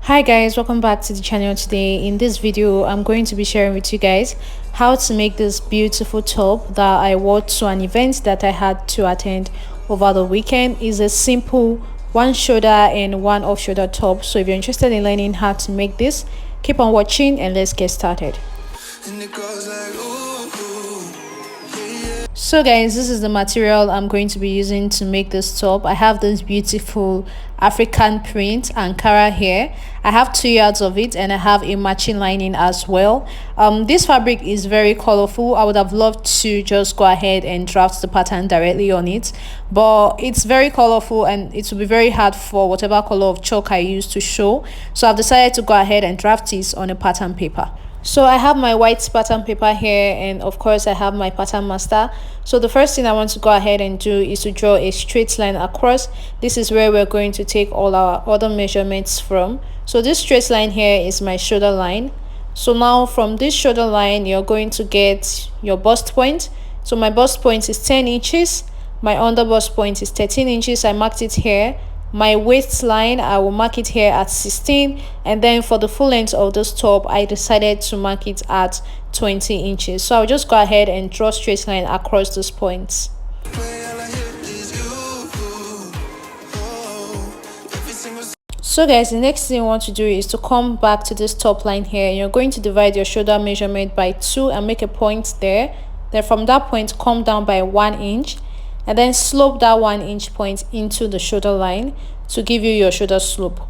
Hi guys, welcome back to the channel. Today in this video I'm going to be sharing with you guys how to make this beautiful top that I wore to an event that I had to attend over the weekend. Is a simple one shoulder and one off shoulder top. So if you're interested in learning how to make this, keep on watching and let's get started. So guys, this is the material I'm going to be using to make this top. I have this beautiful African print Ankara here. I have 2 yards of it and I have a matching lining as well. This fabric is very colorful. I would have loved to just go ahead and draft the pattern directly on it, but it's very colorful and it will be very hard for whatever color of chalk I use to show. So I've decided to go ahead and draft this on a pattern paper. So I have my white pattern paper here, and of course I have my pattern master. So the first thing I want to go ahead and do is to draw a straight line across. This is where we're going to take all our other measurements from. So this straight line here is my shoulder line. So now from this shoulder line you're going to get your bust point. So my bust point is 10 inches, my under bust point is 13 inches. I marked it here. My waistline, I will mark it here at 16, and then for the full length of this top I decided to mark it at 20 inches. So I'll just go ahead and draw straight line across those points. So guys, the next thing you want to do is to come back to this top line here. You're going to divide your shoulder measurement by 2 and make a point there. Then from that point come down by 1 inch and then slope that 1 inch point into the shoulder line to give you your shoulder slope.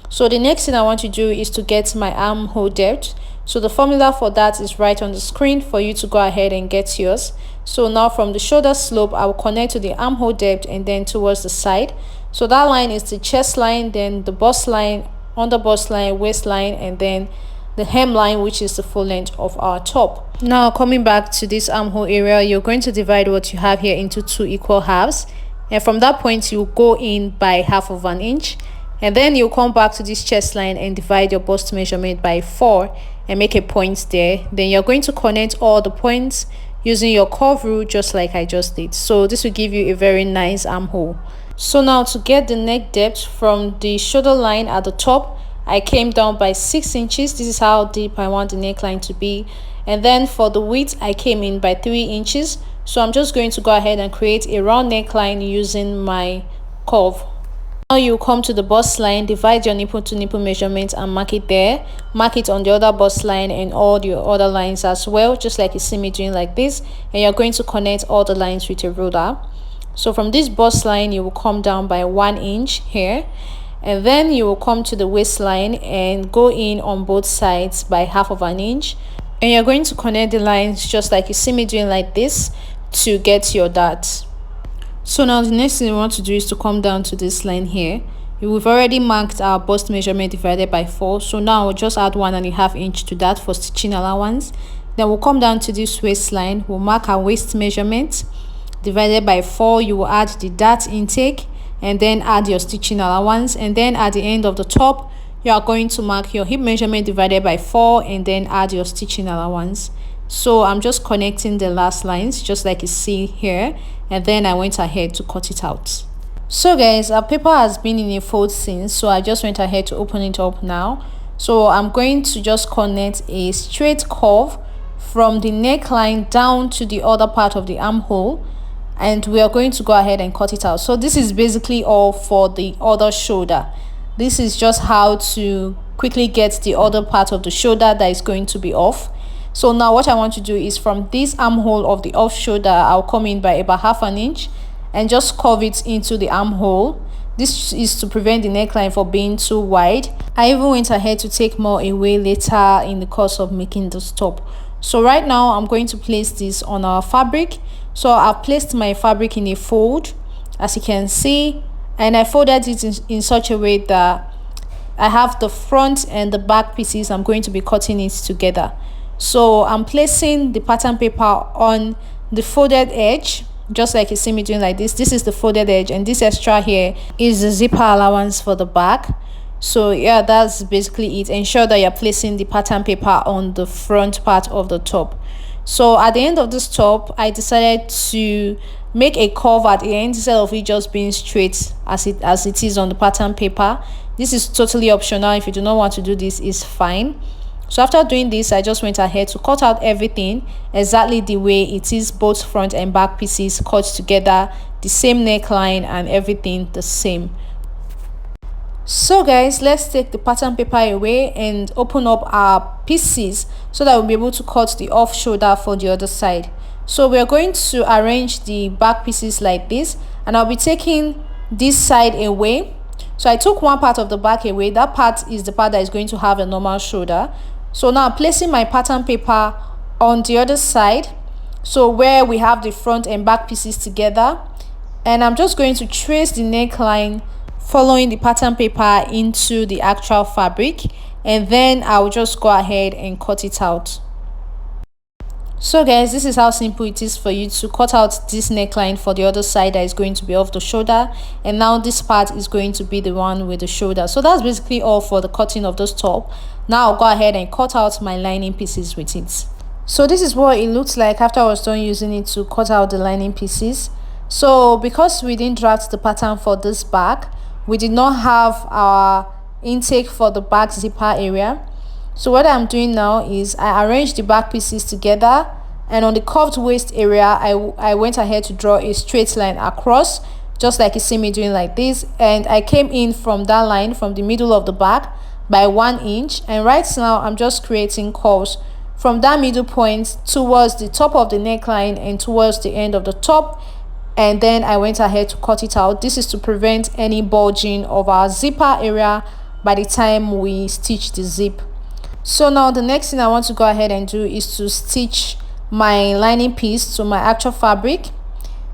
So the next thing I want to do is to get my armhole depth. So the formula for that is right on the screen for you to go ahead and get yours. So now from the shoulder slope I will connect to the armhole depth and then towards the side. So that line is the chest line, then the bust line, under bust line, waistline, and then the hemline, which is the full length of our top. Now coming back to this armhole area, you're going to divide what you have here into 2 equal halves, and from that point you go in by 1/2 inch, and then you come back to this chest line and divide your bust measurement by 4 and make a point there. Then you're going to connect all the points using your curve rule just like I just did. So this will give you a very nice armhole. So now to get the neck depth from the shoulder line at the top, I came down by 6 inches. This is how deep I want the neckline to be. And then for the width, I came in by 3 inches. So I'm just going to go ahead and create a round neckline using my curve. Now you come to the bust line, divide your nipple to nipple measurement and mark it there. Mark it on the other bust line and all your other lines as well, just like you see me doing like this. And you're going to connect all the lines with a ruler. So from this bust line, you will come down by 1 inch here. And then you will come to the waistline and go in on both sides by 1/2 inch, and you're going to connect the lines just like you see me doing like this to get your dart. So now the next thing you want to do is to come down to this line here. We've already marked our bust measurement divided by 4, so now we'll just add 1.5 inch to that for stitching allowance. Then we'll come down to this waistline, we'll mark our waist measurement divided by 4. You will add the dart intake and then add your stitching allowance, and then at the end of the top you are going to mark your hip measurement divided by 4 and then add your stitching allowance. So I'm just connecting the last lines just like you see here, and then I went ahead to cut it out. So guys, our paper has been in a fold since, so I just went ahead to open it up now. So I'm going to just connect a straight curve from the neckline down to the other part of the armhole, and we are going to go ahead and cut it out. So this is basically all for the other shoulder. This is just how to quickly get the other part of the shoulder that is going to be off. So now what I want to do is from this armhole of the off shoulder, I'll come in by about 1/2 inch and just curve it into the armhole. This is to prevent the neckline from being too wide. I even went ahead to take more away later in the course of making this top. So right now I'm going to place this on our fabric. So I've placed my fabric in a fold, as you can see, and I folded it in such a way that I have the front and the back pieces. I'm going to be cutting it together. So I'm placing the pattern paper on the folded edge, just like you see me doing like this. This is the folded edge, and this extra here is the zipper allowance for the back. So yeah, that's basically it. Ensure that you're placing the pattern paper on the front part of the top. So at the end of this top, I decided to make a curve at the end instead of it just being straight as it is on the pattern paper. This is totally optional. If you do not want to do this, is fine. So after doing this, I just went ahead to cut out everything exactly the way it is, both front and back pieces cut together, the same neckline and everything the same. So guys, let's take the pattern paper away and open up our pieces so that we'll be able to cut the off shoulder for the other side. So we're going to arrange the back pieces like this, and I'll be taking this side away. So I took one part of the back away. That part is the part that is going to have a normal shoulder. So now I'm placing my pattern paper on the other side, so where we have the front and back pieces together, and I'm just going to trace the neckline following the pattern paper into the actual fabric, and then I'll just go ahead and cut it out. So guys, this is how simple it is for you to cut out this neckline for the other side that is going to be off the shoulder, and now this part is going to be the one with the shoulder. So that's basically all for the cutting of this top. Now I'll go ahead and cut out my lining pieces with it. So this is what it looks like after I was done using it to cut out the lining pieces. So because we didn't draft the pattern for this back, we did not have our intake for the back zipper area. So what I'm doing now is I arranged the back pieces together, and on the curved waist area I went ahead to draw a straight line across, just like you see me doing like this, and I came in from that line from the middle of the back by 1 inch, and right now I'm just creating curves from that middle point towards the top of the neckline and towards the end of the top, and then I went ahead to cut it out. This is to prevent any bulging of our zipper area by the time we stitch the zip. So now the next thing I want to go ahead and do is to stitch my lining piece to my actual fabric.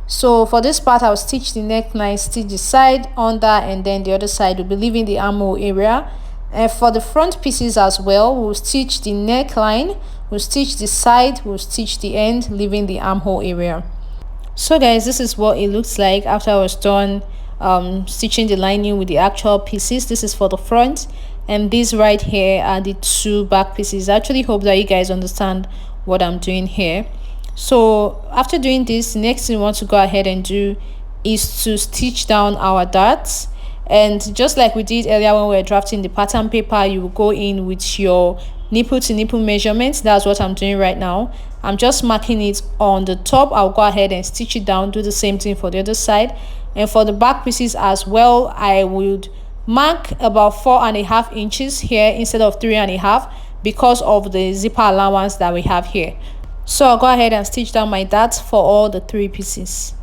So for this part, I'll stitch the neckline, stitch the side, under, and then the other side will be leaving the armhole area. And for the front pieces as well, we'll stitch the neckline, we'll stitch the side, we'll stitch the end, leaving the armhole area. So guys, this is what it looks like after I was done stitching the lining with the actual pieces. This is for the front, and these right here are the two back pieces. I actually hope that you guys understand what I'm doing here. So after doing this, the next thing we want to go ahead and do is to stitch down our darts. And just like we did earlier when we were drafting the pattern paper, you will go in with your nipple to nipple measurements. That's what I'm doing right now. I'm just marking it on the top. I'll go ahead and stitch it down, do the same thing for the other side. And for the back pieces as well, I would mark about 4.5 inches here instead of 3.5 because of the zipper allowance that we have here. So I'll go ahead and stitch down my darts for all the 3 pieces.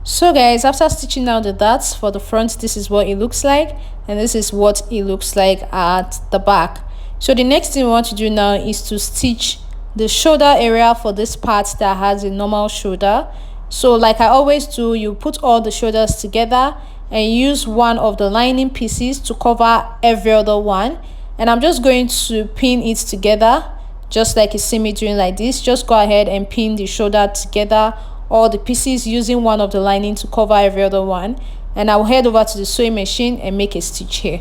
So guys, after stitching down the darts for the front, this is what it looks like, and this is what it looks like at the back. So the next thing we want to do now is to stitch the shoulder area for this part that has a normal shoulder. So like I always do, you put all the shoulders together and use one of the lining pieces to cover every other one, and I'm just going to pin it together just like you see me doing like this. Just go ahead and pin the shoulder together, all the pieces, using one of the lining to cover every other one, and I'll head over to the sewing machine and make a stitch here.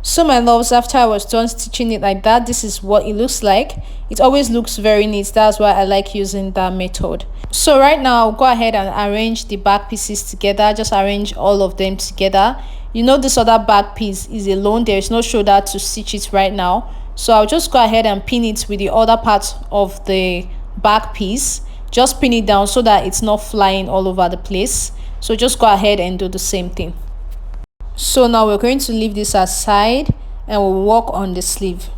So my loves, after I was done stitching it like that, this is what it looks like. It always looks very neat. That's why I like using that method. So right now I'll go ahead and arrange the back pieces together. Just arrange all of them together. You know, this other back piece is alone. There is no shoulder to stitch it right now, so I'll just go ahead and pin it with the other part of the back piece. Just pin it down so that it's not flying all over the place. So just go ahead and do the same thing. So now we're going to leave this aside and we'll work on the sleeve.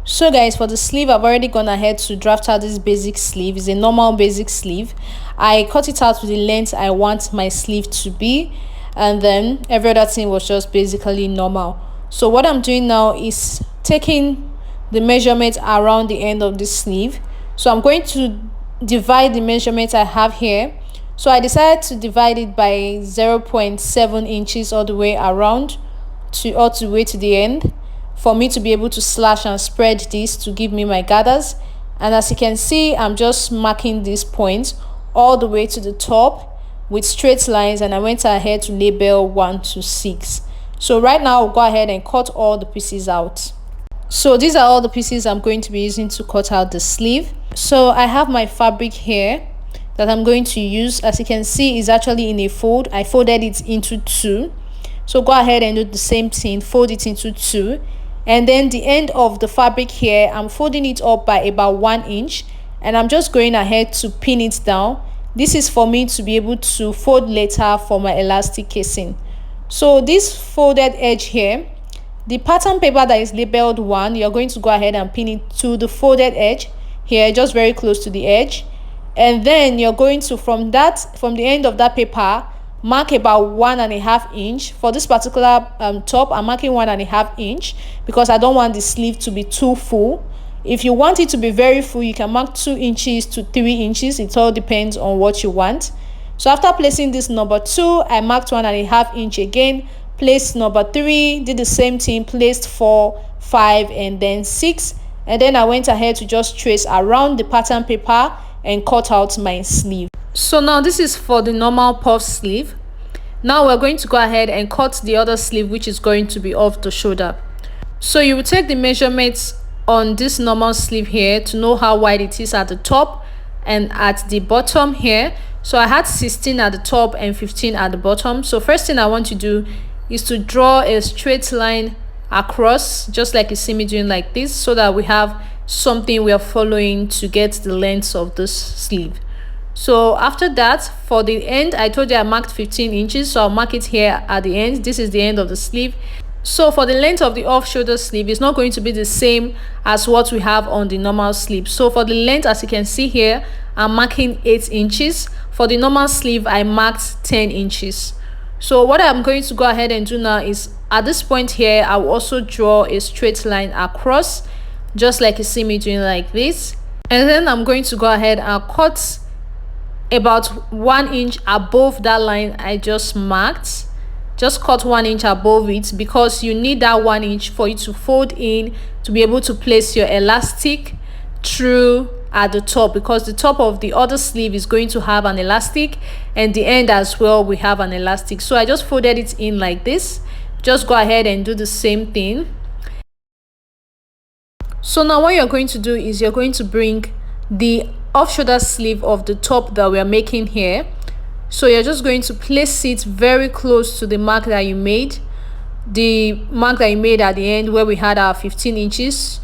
So guys, for the sleeve, I've already gone ahead to draft out this basic sleeve. It's a normal basic sleeve. I cut it out with the length I want my sleeve to be, and then every other thing was just basically normal. So what I'm doing now is taking the measurement around the end of the sleeve. So I'm going to divide the measurement I have here. So I decided to divide it by 0.7 inches all the way around all the way to the end, for me to be able to slash and spread this to give me my gathers. And as you can see, I'm just marking these points all the way to the top with straight lines, and I went ahead to label 1 to 6. So right now I'll go ahead and cut all the pieces out. So these are all the pieces I'm going to be using to cut out the sleeve. So I have my fabric here that I'm going to use. As you can see, is actually in a fold. I folded it into 2 So go ahead and do the same thing, fold it into two. And then the end of the fabric here, I'm folding it up by about 1 inch, and I'm just going ahead to pin it down. This is for me to be able to fold later for my elastic casing. So this folded edge here, the pattern paper that is labeled 1, you're going to go ahead and pin it to the folded edge here, just very close to the edge. And then you're going to, from the end of that paper, mark about 1.5 inch. For this particular top, I'm marking 1.5 inch because I don't want the sleeve to be too full. If you want it to be very full, you can mark 2 inches to 3 inches. It all depends on what you want. So after placing this number 2, I marked 1.5 inch again, placed number 3, did the same thing, placed 4, 5, and then 6. And then I went ahead to just trace around the pattern paper and cut out my sleeve. So now this is for the normal puff sleeve. Now we're going to go ahead and cut the other sleeve, which is going to be off the shoulder. So you will take the measurements on this normal sleeve here to know how wide it is at the top and at the bottom here. So I had 16 at the top and 15 at the bottom. So first thing I want to do is to draw a straight line across, just like you see me doing like this, so that we have something we are following to get the length of this sleeve. So after that, for the end, I told you I marked 15 inches, so I'll mark it here at the end. This is the end of the sleeve. So for the length of the off shoulder sleeve, it's not going to be the same as what we have on the normal sleeve. So for the length, as you can see here, I'm marking 8 inches. For the normal sleeve, I marked 10 inches. So what I'm going to go ahead and do now is, at this point here, I will also draw a straight line across, just like you see me doing like this. And then I'm going to go ahead and cut about 1 inch above that line I just marked. Just cut 1 inch above it, because you need that 1 inch for you to fold in to be able to place your elastic through at the top, because the top of the other sleeve is going to have an elastic, and the end as well we have an elastic. So I just folded it in like this. Just go ahead and do the same thing. So now what you're going to do is you're going to bring the off shoulder sleeve of the top that we are making here. So you're just going to place it very close to the mark that you made, the mark that you made at the end where we had our 15 inches.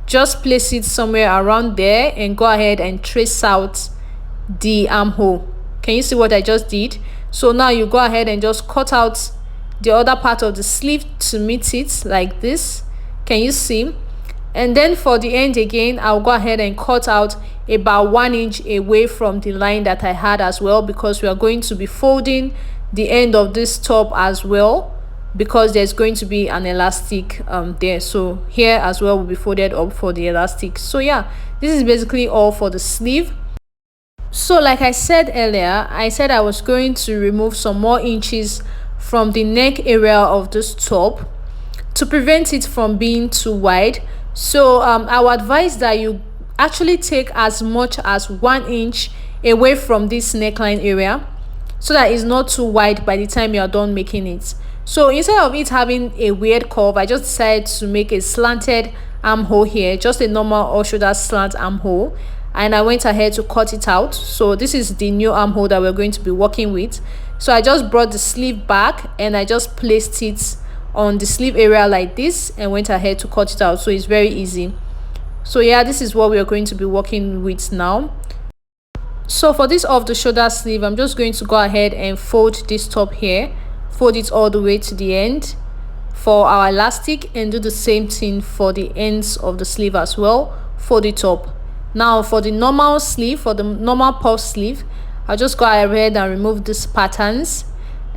Just place it somewhere around there and go ahead and trace out the armhole. Can you see what I just did? So now you go ahead and just cut out the other part of the sleeve to meet it like this. Can you see? And then for the end again, I'll go ahead and cut out about 1 inch away from the line that I had as well, because we are going to be folding the end of this top as well, because there's going to be an elastic there. So here as well will be folded up for the elastic. So yeah, this is basically all for the sleeve. So like I said earlier, I said I was going to remove some more inches from the neck area of this top to prevent it from being too wide. So I would advise that you actually take as much as 1 inch away from this neckline area, so that it's not too wide by the time you are done making it. So instead of it having a weird curve, I just decided to make a slanted armhole here, just a normal off shoulder slant armhole, and I went ahead to cut it out. So this is the new armhole that we're going to be working with. So I just brought the sleeve back and I just placed it on the sleeve area like this and went ahead to cut it out. So it's very easy. So yeah, this is what we are going to be working with now. So for this off the shoulder sleeve, I'm just going to go ahead and fold this top here, fold it all the way to the end for our elastic, and do the same thing for the ends of the sleeve as well. Fold it up. Now for the normal sleeve, for the normal puff sleeve, I'll just go ahead and remove these patterns,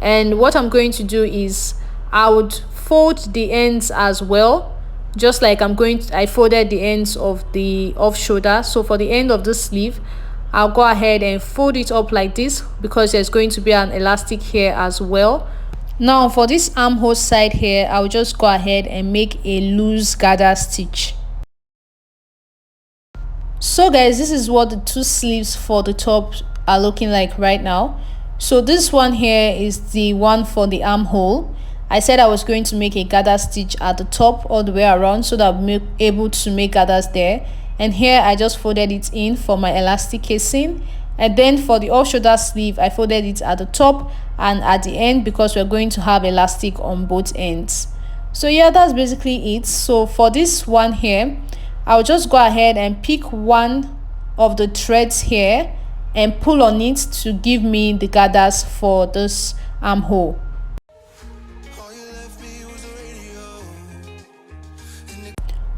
and what I'm going to do is I would fold the ends as well, just like I folded the ends of the off shoulder. So for the end of the sleeve, I'll go ahead and fold it up like this, because there's going to be an elastic here as well. Now for this armhole side here, I'll just go ahead and make a loose gather stitch. So guys, this is what the two sleeves for the top are looking like right now. So this one here is the one for the armhole. I said I was going to make a gather stitch at the top all the way around, so that I'm able to make gathers there. And here I just folded it in for my elastic casing. And then for the off shoulder sleeve, I folded it at the top and at the end, because we're going to have elastic on both ends. So yeah, that's basically it. So for this one here, I'll just go ahead and pick one of the threads here and pull on it to give me the gathers for this armhole.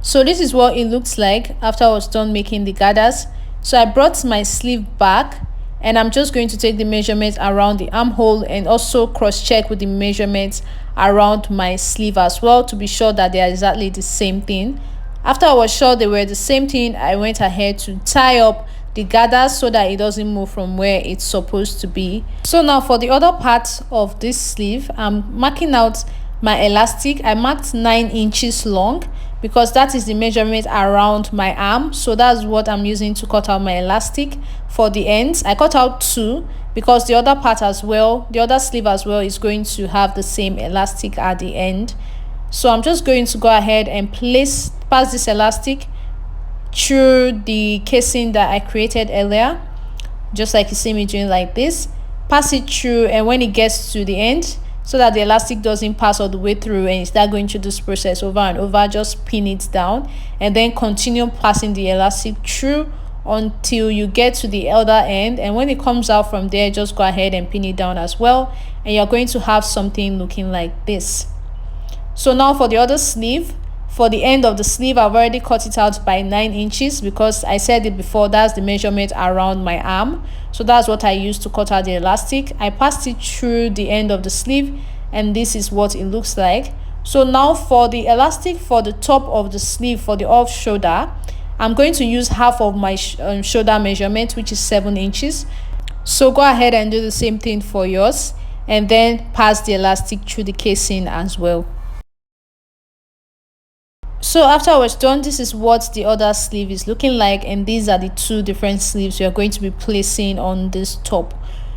So this is what it looks like after I was done making the gathers. So I brought my sleeve back, and I'm just going to take the measurements around the armhole and also cross-check with the measurements around my sleeve as well to be sure that they are exactly the same thing. After I was sure they were the same thing, I went ahead to tie up the gathers so that it doesn't move from where it's supposed to be. So now for the other part of this sleeve, I'm marking out my elastic. I marked 9 inches long because that is the measurement around my arm. So that's what I'm using to cut out my elastic. For the ends, I cut out 2 because the other part as well, the other sleeve as well, is going to have the same elastic at the end. So I'm just going to go ahead and pass this elastic through the casing that I created earlier, just like you see me doing like this. Pass it through, and when it gets to the end, so that the elastic doesn't pass all the way through and you start going through this process over and over, just pin it down and then continue passing the elastic through until you get to the other end. And when it comes out from there, just go ahead and pin it down as well, and you're going to have something looking like this. So now for the other sleeve, for the end of the sleeve, I've already cut it out by 9 inches because I said it before, that's the measurement around my arm. So that's what I used to cut out the elastic. I passed it through the end of the sleeve, and this is what it looks like. So now for the elastic for the top of the sleeve, for the off shoulder, I'm going to use half of my shoulder measurement, which is 7 inches. So go ahead and do the same thing for yours, and then pass the elastic through the casing as well. So after I was done, this is what the other sleeve is looking like, and these are the 2 different sleeves we are going to be placing on this top.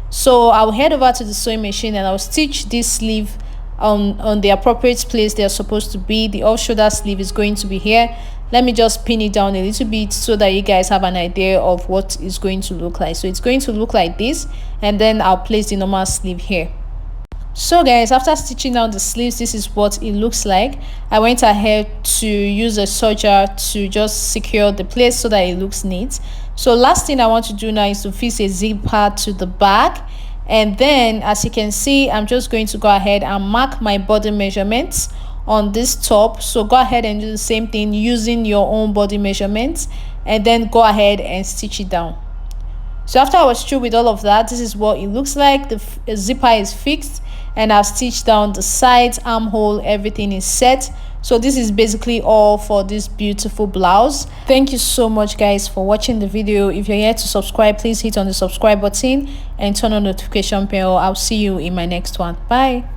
So I'll head over to the sewing machine and I'll stitch this sleeve on the appropriate place they're supposed to be. The off shoulder sleeve is going to be here. Let me just pin it down a little bit so that you guys have an idea of what it's going to look like. So it's going to look like this, and then I'll place the normal sleeve here. So guys, after stitching down the sleeves, this is what it looks like. I went ahead to use a serger to just secure the place so that it looks neat. So last thing I want to do now is to fix a zipper to the back, and then as you can see, I'm just going to go ahead and mark my body measurements on this top. So go ahead and do the same thing using your own body measurements, and then go ahead and stitch it down. So after I was through with all of that, this is what it looks like. The zipper is fixed, and I've stitched down the sides, armhole, everything is set. So this is basically all for this beautiful blouse. Thank you so much guys for watching the video. If you're here to subscribe, please hit on the subscribe button and turn on the notification bell. I'll see you in my next one. Bye.